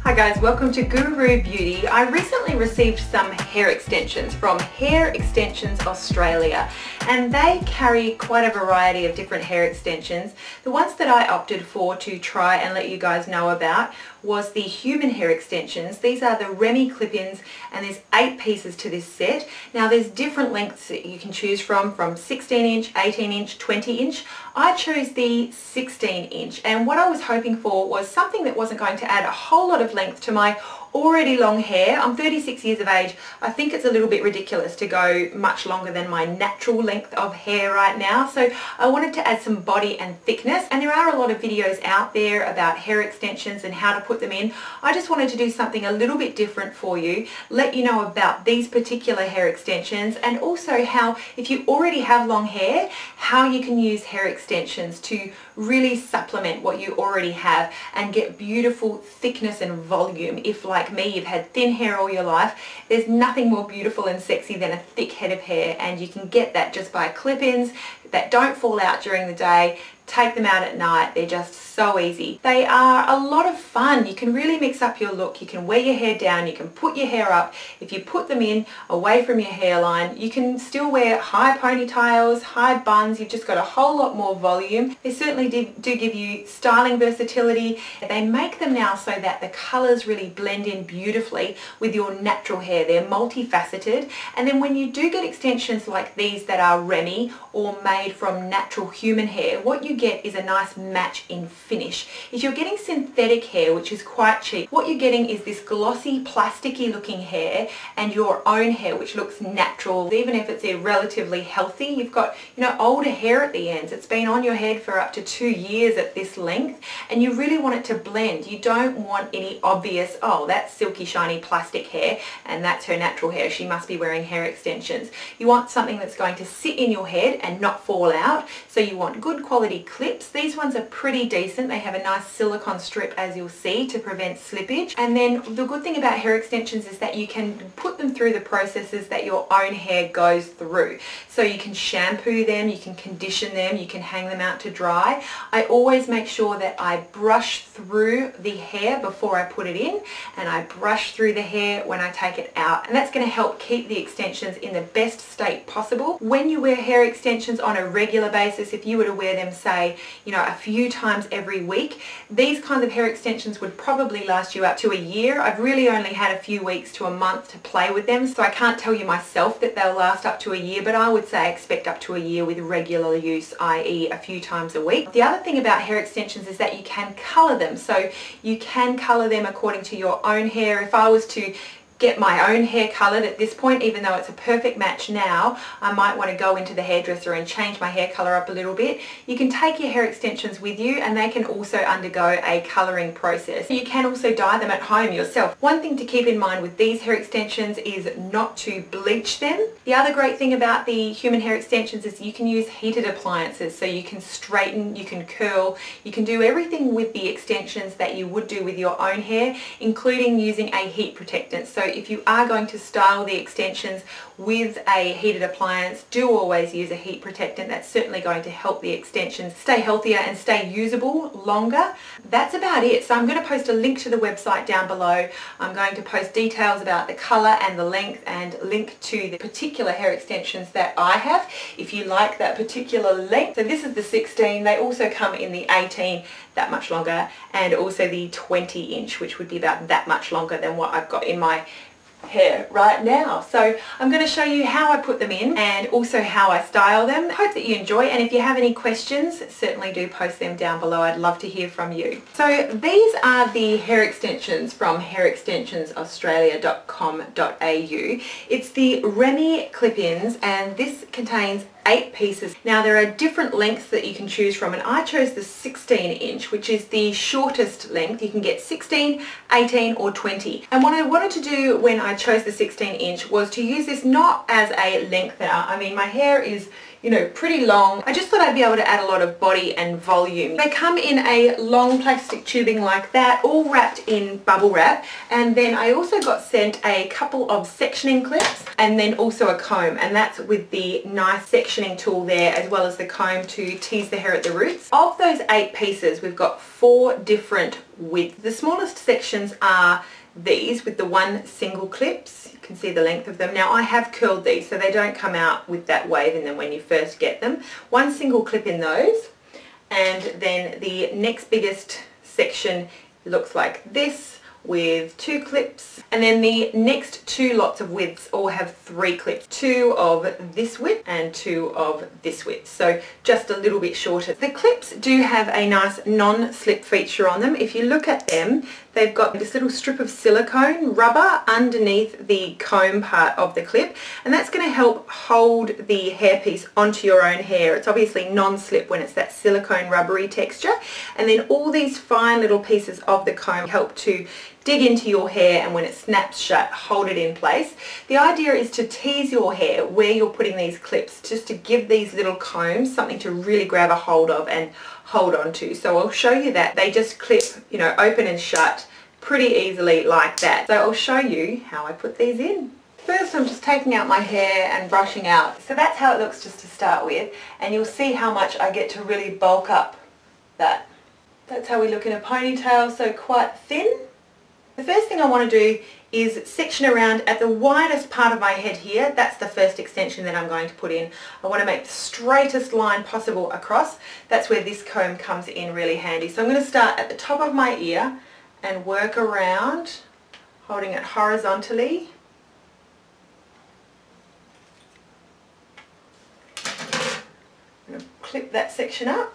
Hi guys, welcome to Guru Beauty. I recently received some hair extensions from Hair Extensions Australia, and they carry quite a variety of different hair extensions. The ones that I opted for to try and let you guys know about was the human hair extensions. These are the Remy clip-ins, and there's 8 pieces to this set. Now there's different lengths that you can choose from 16 inch, 18 inch, 20 inch. I chose the 16 inch, and what I was hoping for was something that wasn't going to add a whole lot of length to my already long hair. I'm 36 years of age. I think it's a little bit ridiculous to go much longer than my natural length of hair right now. So I wanted to add some body and thickness, and there are a lot of videos out there about hair extensions and how to put them in. I just wanted to do something a little bit different for you, let you know about these particular hair extensions, and also how, if you already have long hair, how you can use hair extensions to really supplement what you already have and get beautiful thickness and volume. If, like me, you've had thin hair all your life, there's nothing more beautiful and sexy than a thick head of hair, and you can get that just by clip-ins that don't fall out during the day. Take them out at night. They're just so easy. They are a lot of fun. You can really mix up your look. You can wear your hair down. You can put your hair up. If you put them in away from your hairline, you can still wear high ponytails, high buns. You've just got a whole lot more volume. They certainly do give you styling versatility. They make them now so that the colors really blend in beautifully with your natural hair. They're multifaceted. And then when you do get extensions like these that are Remy or made from natural human hair, what you get is a nice match in finish. If you're getting synthetic hair, which is quite cheap, what you're getting is this glossy, plasticky looking hair and your own hair, which looks natural. Even if it's relatively healthy, you've got, older hair at the ends. It's been on your head for up to 2 years at this length, and you really want it to blend. You don't want any obvious, oh, that's silky, shiny plastic hair and that's her natural hair, she must be wearing hair extensions. You want something that's going to sit in your head and not fall out. So you want good quality clips. These ones are pretty decent. They have a nice silicone strip, as you'll see, to prevent slippage. And then the good thing about hair extensions is that you can put them through the processes that your own hair goes through. So you can shampoo them, you can condition them, you can hang them out to dry. I always make sure that I brush through the hair before I put it in, and I brush through the hair when I take it out. And that's going to help keep the extensions in the best state possible. When you wear hair extensions on a regular basis, if you were to wear them, say, a few times every week, these kinds of hair extensions would probably last you up to a year. I've really only had a few weeks to a month to play with them, so I can't tell you myself that they'll last up to a year, but I would say expect up to a year with regular use, i.e. a few times a week. The other thing about hair extensions is that you can colour them, so you can colour them according to your own hair. If I was to get my own hair coloured at this point, even though it's a perfect match now, I might want to go into the hairdresser and change my hair colour up a little bit. You can take your hair extensions with you, and they can also undergo a colouring process. You can also dye them at home yourself. One thing to keep in mind with these hair extensions is not to bleach them. The other great thing about the human hair extensions is you can use heated appliances, so you can straighten, you can curl, you can do everything with the extensions that you would do with your own hair, including using a heat protectant. So if you are going to style the extensions with a heated appliance, do always use a heat protectant. That's certainly going to help the extensions stay healthier and stay usable longer. That's about it. So I'm going to post a link to the website down below. I'm going to post details about the colour and the length, and link to the particular hair extensions that I have if you like that particular length. So this is the 16. They also come in the 18, that much longer, and also the 20 inch, which would be about that much longer than what I've got in my hair right now. So I'm going to show you how I put them in and also how I style them. I hope that you enjoy, and if you have any questions, certainly do post them down below. I'd love to hear from you. So these are the hair extensions from hairextensionsaustralia.com.au. It's the Remy clip-ins, and this contains 8 pieces. Now there are different lengths that you can choose from, and I chose the 16 inch, which is the shortest length. You can get 16, 18 or 20. And what I wanted to do when I chose the 16 inch was to use this not as a lengthener. I mean, my hair is, you know, pretty long. I just thought I'd be able to add a lot of body and volume. They come in a long plastic tubing like that, all wrapped in bubble wrap, and then I also got sent a couple of sectioning clips and then also a comb, and that's with the nice sectioning tool there as well as the comb to tease the hair at the roots. Of those 8 pieces, we've got 4 different widths. The smallest sections are these with the 1 single clips. You can see the length of them. Now I have curled these so they don't come out with that wave in them when you first get them. 1 single clip in those, and then the next biggest section looks like this with 2 clips, and then the next 2 lots of widths all have 3 clips, 2 of this width and 2 of this width, so just a little bit shorter. The clips do have a nice non-slip feature on them. If you look at them, they've got this little strip of silicone rubber underneath the comb part of the clip, and that's going to help hold the hairpiece onto your own hair. It's obviously non-slip when it's that silicone rubbery texture, and then all these fine little pieces of the comb help to dig into your hair, and when it snaps shut, hold it in place. The idea is to tease your hair where you're putting these clips, just to give these little combs something to really grab a hold of and hold on to. So I'll show you that. They just clip, you know, open and shut pretty easily like that. So I'll show you how I put these in. First I'm just taking out my hair and brushing out. So that's how it looks just to start with, and you'll see how much I get to really bulk up that. That's how we look in a ponytail, so quite thin. The first thing I want to do is section around at the widest part of my head here. That's the first extension that I'm going to put in. I want to make the straightest line possible across. That's where this comb comes in really handy. So I'm going to start at the top of my ear and work around, holding it horizontally. I'm going to clip that section up.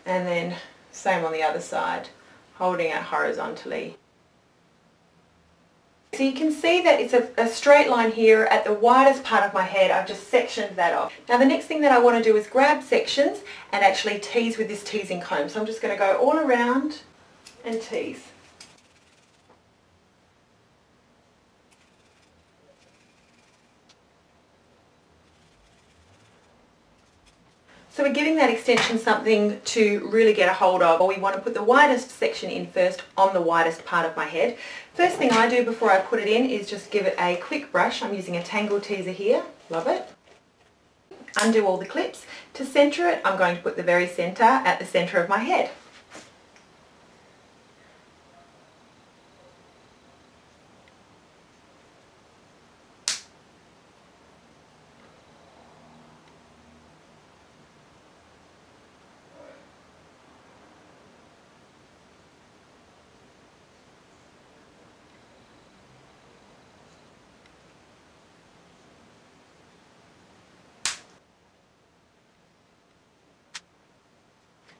And then same on the other side, holding it horizontally. So you can see that it's a straight line here at the widest part of my head. I've just sectioned that off. Now the next thing that I want to do is grab sections and actually tease with this teasing comb. So I'm just going to go all around and tease. So we're giving that extension something to really get a hold of. We want to put the widest section in first on the widest part of my head. First thing I do before I put it in is just give it a quick brush. I'm using a Tangle Teaser here. Love it. Undo all the clips. To centre it, I'm going to put the very centre at the centre of my head.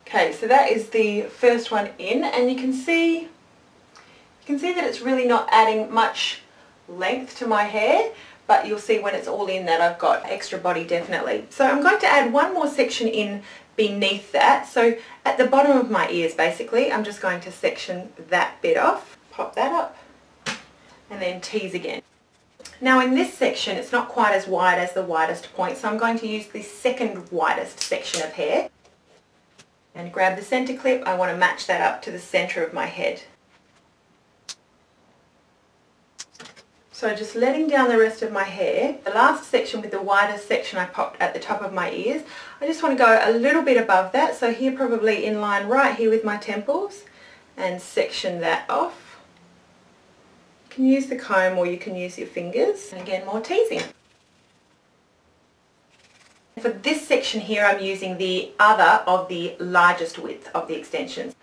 Okay, so that is the first one in, and you can see that it's really not adding much length to my hair, but you'll see when it's all in that I've got extra body definitely. So I'm going to add one more section in beneath that. So at the bottom of my ears basically, I'm just going to section that bit off, pop that up, and then tease again. Now in this section it's not quite as wide as the widest point, so I'm going to use the second widest section of hair. And grab the centre clip. I want to match that up to the centre of my head. So just letting down the rest of my hair. The last section with the widest section I popped at the top of my ears, I just want to go a little bit above that, so here probably in line right here with my temples, and section that off. You can use the comb or you can use your fingers. And again, more teasing. For this section here I'm using the other of the largest width of the extensions.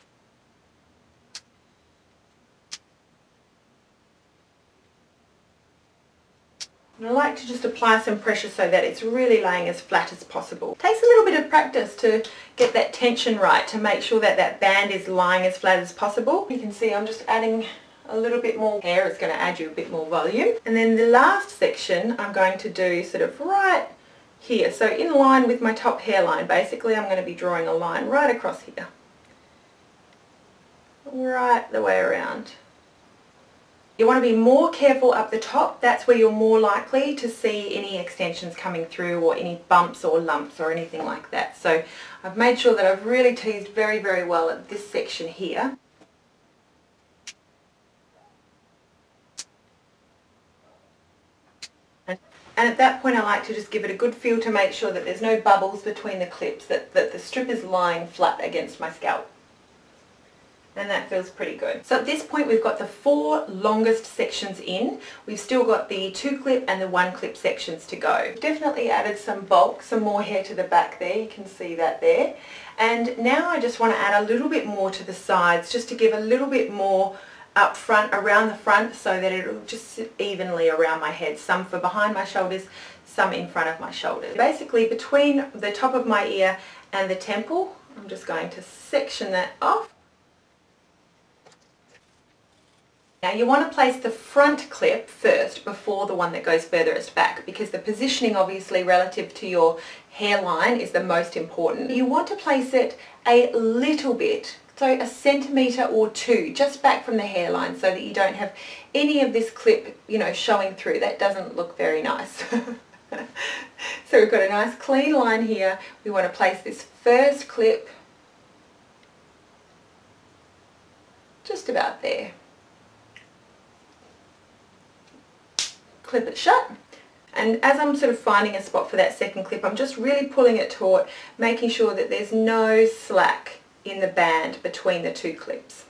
And I like to just apply some pressure so that it's really laying as flat as possible. It takes a little bit of practice to get that tension right, to make sure that that band is lying as flat as possible. You can see I'm just adding a little bit more hair. It's going to add you a bit more volume. And then the last section I'm going to do sort of right here. So in line with my top hairline, basically I'm going to be drawing a line right across here. Right the way around. You want to be more careful up the top. That's where you're more likely to see any extensions coming through or any bumps or lumps or anything like that. So I've made sure that I've really teased very, very well at this section here. And at that point I like to just give it a good feel to make sure that there's no bubbles between the clips, that the strip is lying flat against my scalp. And that feels pretty good. So at this point we've got the 4 longest sections in. We've still got the 2 clip and the 1 clip sections to go. Definitely added some bulk, some more hair to the back there. You can see that there. And now I just want to add a little bit more to the sides, just to give a little bit more up front, around the front, so that it'll just sit evenly around my head. Some for behind my shoulders, some in front of my shoulders. Basically between the top of my ear and the temple, I'm just going to section that off. Now you want to place the front clip first before the one that goes furthest back, because the positioning obviously relative to your hairline is the most important. You want to place it a little bit, so a centimetre or 2 just back from the hairline, so that you don't have any of this clip, you know, showing through. That doesn't look very nice. So we've got a nice clean line here. We want to place this first clip just about there. Clip it shut, and as I'm sort of finding a spot for that second clip, I'm just really pulling it taut, making sure that there's no slack in the band between the 2 clips.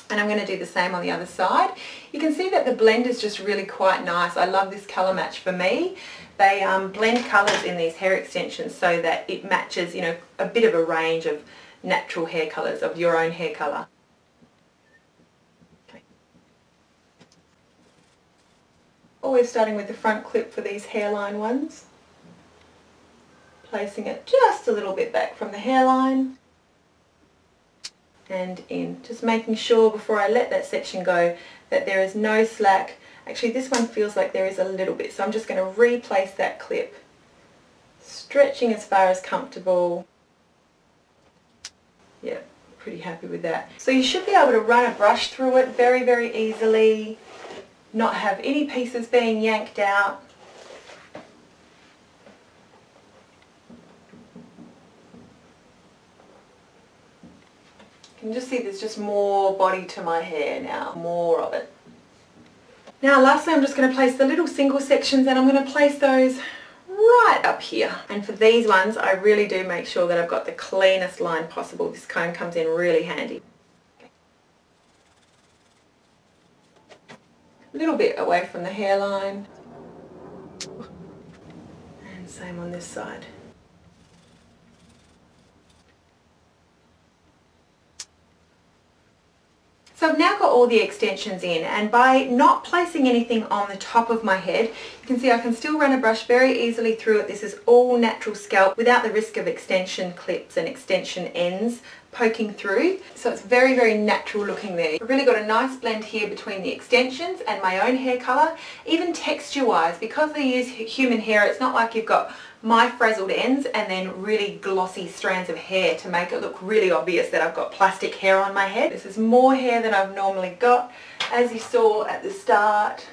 And I'm going to do the same on the other side. You can see that the blend is just really quite nice. I love this colour match for me. They blend colours in these hair extensions so that it matches, you know, a bit of a range of natural hair colours, of your own hair colour. Always starting with the front clip for these hairline ones. Placing it just a little bit back from the hairline and in. Just making sure before I let that section go that there is no slack. Actually this one feels like there is a little bit, so I'm just going to replace that clip. Stretching as far as comfortable. Yeah, pretty happy with that. So you should be able to run a brush through it very, very easily. Not have any pieces being yanked out. You can just see there's just more body to my hair now, more of it. Now lastly I'm just going to place the little single sections, and I'm going to place those right up here. And for these ones I really do make sure that I've got the cleanest line possible. This comb comes in really handy. A little bit away from the hairline, and same on this side. So I've now got all the extensions in, and by not placing anything on the top of my head, you can see I can still run a brush very easily through it. This is all natural scalp without the risk of extension clips and extension ends poking through. So it's very, very natural looking there. I've really got a nice blend here between the extensions and my own hair colour. Even texture wise, because they use human hair, it's not like you've got my frazzled ends and then really glossy strands of hair to make it look really obvious that I've got plastic hair on my head. This is more hair than I've normally got. As you saw at the start,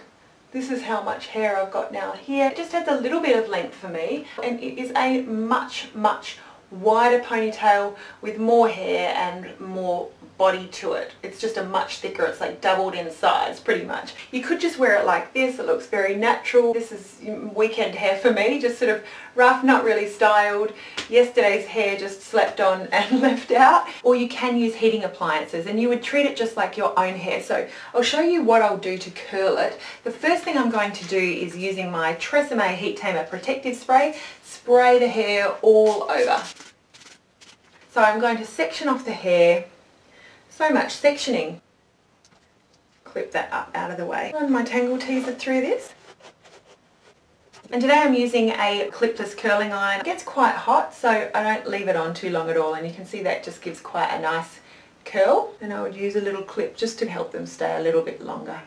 this is how much hair I've got now here. It just adds a little bit of length for me, and it is a much, much wider ponytail with more hair and more body to it. It's just a much thicker, it's like doubled in size pretty much. You could just wear it like this, it looks very natural. This is weekend hair for me, just sort of rough, not really styled. Yesterday's hair just slept on and left out. Or you can use heating appliances and you would treat it just like your own hair. So I'll show you what I'll do to curl it. The first thing I'm going to do is using my Tresemme Heat Tamer Protective Spray, spray the hair all over. So I'm going to section off the hair. So much sectioning. Clip that up out of the way. Run my Tangle Teezer through this. And today I'm using a clipless curling iron. It gets quite hot, so I don't leave it on too long at all, and you can see that just gives quite a nice curl. And I would use a little clip just to help them stay a little bit longer.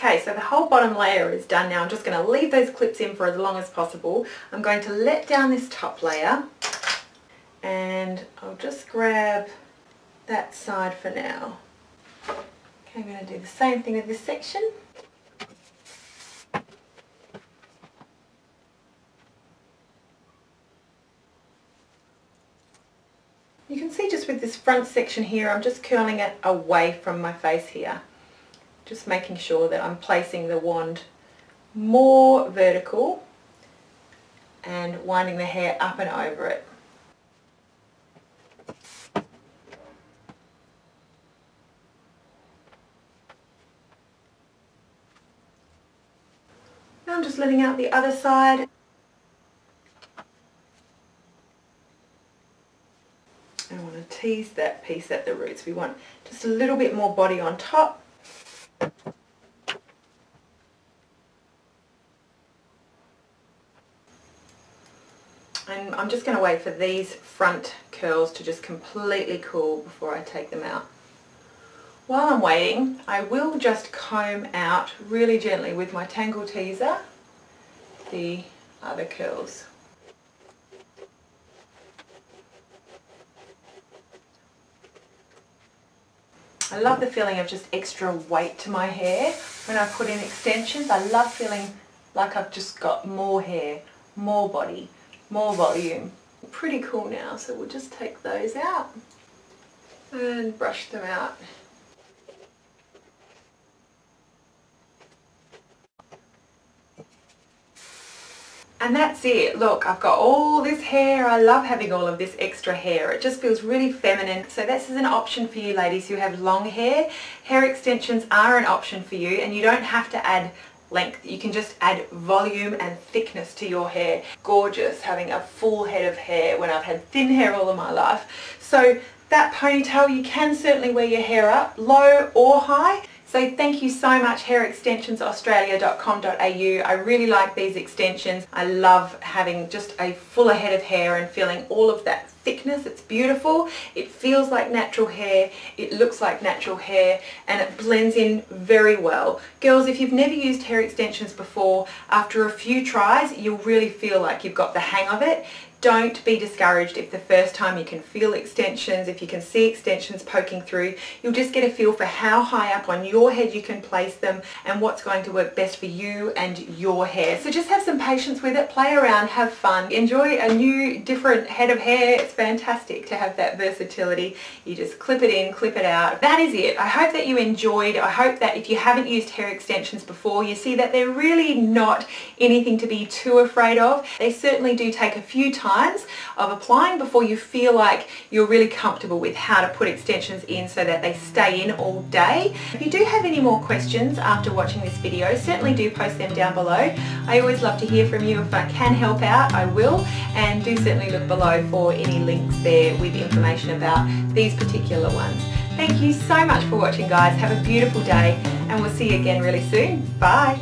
Okay, so the whole bottom layer is done now. I'm just going to leave those clips in for as long as possible. I'm going to let down this top layer and I'll just grab that side for now. Okay, I'm going to do the same thing with this section. You can see just with this front section here, I'm just curling it away from my face here. Just making sure that I'm placing the wand more vertical and winding the hair up and over it. Now I'm just letting out the other side. I want to tease that piece at the roots. We want just a little bit more body on top. And I'm just going to wait for these front curls to just completely cool before I take them out. While I'm waiting, I will just comb out really gently with my Tangle Teaser the other curls. I love the feeling of just extra weight to my hair when I put in extensions. I love feeling like I've just got more hair, more body, more volume. Pretty cool now, so we'll just take those out and brush them out. And that's it. Look, I've got all this hair. I love having all of this extra hair. It just feels really feminine. So this is an option for you ladies who have long hair. Hair extensions are an option for you, and you don't have to add length. You can just add volume and thickness to your hair. Gorgeous having a full head of hair when I've had thin hair all of my life. So that ponytail, you can certainly wear your hair up, low or high. So thank you so much, hairextensionsaustralia.com.au. I really like these extensions. I love having just a fuller head of hair and feeling all of that thickness. It's beautiful. It feels like natural hair. It looks like natural hair, and it blends in very well. Girls, if you've never used hair extensions before, after a few tries, you'll really feel like you've got the hang of it. Don't be discouraged if the first time you can feel extensions, if you can see extensions poking through. You'll just get a feel for how high up on your head you can place them and what's going to work best for you and your hair. So just have some patience with it, play around, have fun, enjoy a new different head of hair. It's fantastic to have that versatility. You just clip it in, clip it out. That is it. I hope that you enjoyed. I hope that if you haven't used hair extensions before, you see that they're really not anything to be too afraid of. They certainly do take a few times of applying before you feel like you're really comfortable with how to put extensions in so that they stay in all day. If you do have any more questions after watching this video, certainly do post them down below. I always love to hear from you. If I can help out, I will, and do certainly look below for any links there with information about these particular ones. Thank you so much for watching, guys. Have a beautiful day, and we'll see you again really soon. Bye.